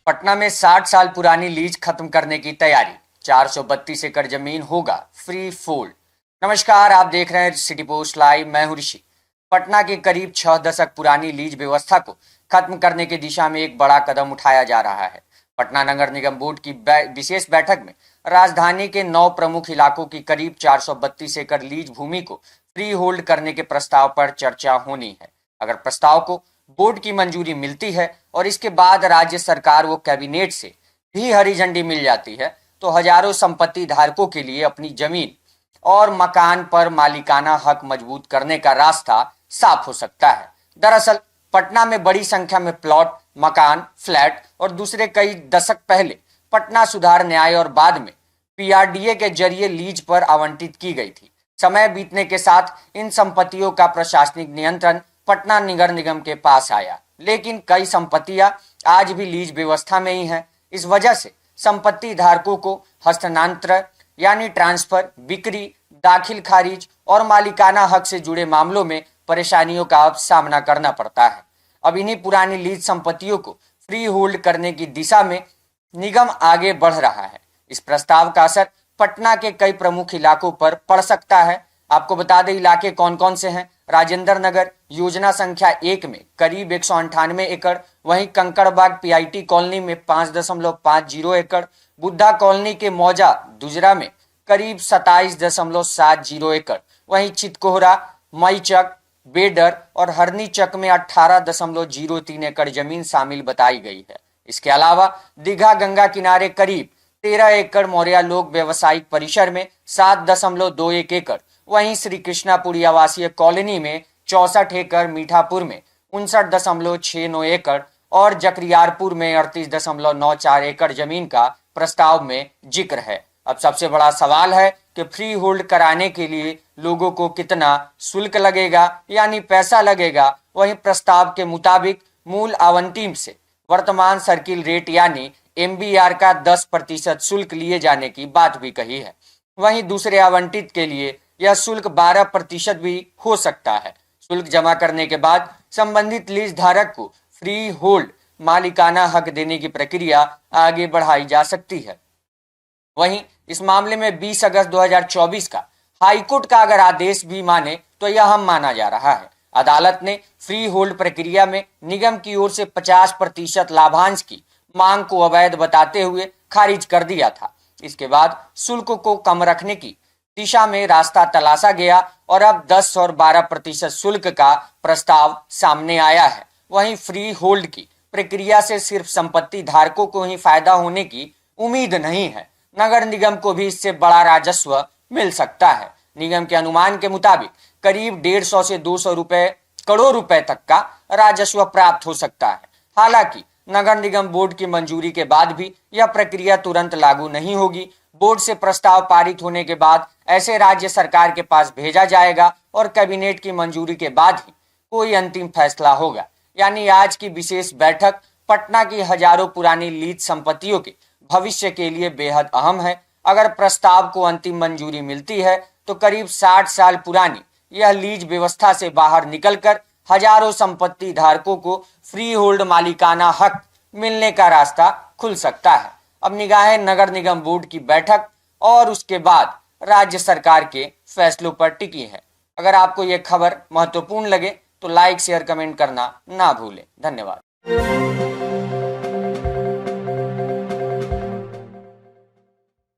पटना में 60 साल पुरानी लीज खत्म करने की तैयारी। 432 एकड़ जमीन होगा फ्री फोल्ड। नमस्कार, आप देख रहे हैं सिटी पोस्ट लाइव। मैं हूं ऋषि। पटना के करीब 6 दशक पुरानी लीज व्यवस्था को खत्म करने की दिशा में एक बड़ा कदम उठाया जा रहा है। पटना नगर निगम बोर्ड की विशेष बैठक में राजधानी के 9 प्रमुख इलाकों की करीब 432 एकड़ लीज भूमि को फ्री होल्ड करने के प्रस्ताव पर चर्चा होनी है। अगर प्रस्ताव को बोर्ड की मंजूरी मिलती है और इसके बाद राज्य सरकार व कैबिनेट से भी हरी झंडी मिल जाती है तो हजारों संपत्ति धारकों के लिए अपनी जमीन और मकान पर मालिकाना हक मजबूत करने का रास्ता साफ हो सकता है। दरअसल पटना में बड़ी संख्या में प्लॉट, मकान, फ्लैट और दूसरे कई दशक पहले पटना सुधार न्याय और बाद में पीआरडीए के जरिए लीज पर आवंटित की गई थी। समय बीतने के साथ इन संपत्तियों का प्रशासनिक नियंत्रण पटना नगर निगम के पास आया, लेकिन कई संपत्तियां आज भी लीज व्यवस्था में ही हैं। इस वजह से संपत्ति धारकों को हस्तांतरण यानी ट्रांसफर, बिक्री, दाखिल खारिज और मालिकाना हक से जुड़े मामलों में परेशानियों का अब सामना करना पड़ता है। अब इन्हीं पुरानी लीज संपत्तियों को फ्री होल्ड करने की दिशा में निगम आगे बढ़ रहा है। इस प्रस्ताव का असर पटना के कई प्रमुख इलाकों पर पड़ सकता है। आपको बता दें इलाके कौन कौन से हैं। राजेंद्र नगर योजना संख्या 1 में करीब 198 एकड़, वहीं कंकड़बाग पीआईटी कॉलोनी में 5.50 एकड़, बुद्धा कॉलोनी के मौजा दुजरा में करीब 27.70 एकड़, वहीं चितकोहरा, मईचक, बेडर और हरनी चक में 18.03 एकड़ जमीन शामिल बताई गई है। इसके अलावा दीघा गंगा किनारे करीब 13 एकड़, मौर्या लोक व्यवसायिक परिसर में 7.21 एकड़, वहीं श्री कृष्णापुरी आवासीय कॉलोनी में 64 एकड़, मीठापुर में 59.69 एकड़ और जकरियारपुर में 38.94 एकड़ जमीन का प्रस्ताव में जिक्र है। अब सबसे बड़ा सवाल है कि फ्री होल्ड कराने के लिए लोगों को कितना शुल्क लगेगा यानी पैसा लगेगा। वहीं प्रस्ताव के मुताबिक मूल आवंटन से वर्तमान सर्किल रेट यानी एमबीआर का 10% शुल्क लिए जाने की बात भी कही है। वहीं दूसरे आवंटित के लिए यह शुल्क 12% भी हो सकता है। शुल्क जमा करने के बाद संबंधित लीज धारक को फ्री होल्ड मालिकाना हक देने की प्रक्रिया आगे बढ़ाई जा सकती है। वहीं इस मामले में 20 अगस्त 2024 का हाईकोर्ट का अगर आदेश भी माने तो यह अहम माना जा रहा है। अदालत ने फ्री होल्ड प्रक्रिया में निगम की ओर से 50% लाभांश की मांग को अवैध बताते हुए खारिज कर दिया था। इसके बाद शुल्क को कम रखने की दिशा में रास्ता तलाशा गया और अब 10 और 12% शुल्क का प्रस्ताव सामने आया है। वहीं फ्री होल्ड की प्रक्रिया से सिर्फ संपत्ति धारकों को ही फायदा होने की उम्मीद नहीं है, नगर निगम को भी इससे बड़ा राजस्व मिल सकता है। निगम के अनुमान के मुताबिक करीब 150 से 200 करोड़ रुपए तक का राजस्व प्राप्त हो सकता है। हालांकि नगर निगम बोर्ड की मंजूरी के बाद भी यह प्रक्रिया तुरंत लागू नहीं होगी। बोर्ड से प्रस्ताव पारित होने के बाद ऐसे राज्य सरकार के पास भेजा जाएगा और कैबिनेट की मंजूरी के बाद ही कोई अंतिम फैसला होगा। यानी आज की विशेष बैठक पटना की हजारों पुरानी लीज संपत्तियों के भविष्य के लिए बेहद अहम है। अगर प्रस्ताव को अंतिम मंजूरी मिलती है तो करीब 60 साल पुरानी यह लीज व्यवस्था से बाहर निकलकर हजारों संपत्ति धारकों को फ्री होल्ड मालिकाना हक मिलने का रास्ता खुल सकता है। अब निगाहें नगर निगम बोर्ड की बैठक और उसके बाद राज्य सरकार के फैसलों पर टिकी है। अगर आपको यह खबर महत्वपूर्ण लगे तो लाइक, शेयर, कमेंट करना ना भूलें। धन्यवाद।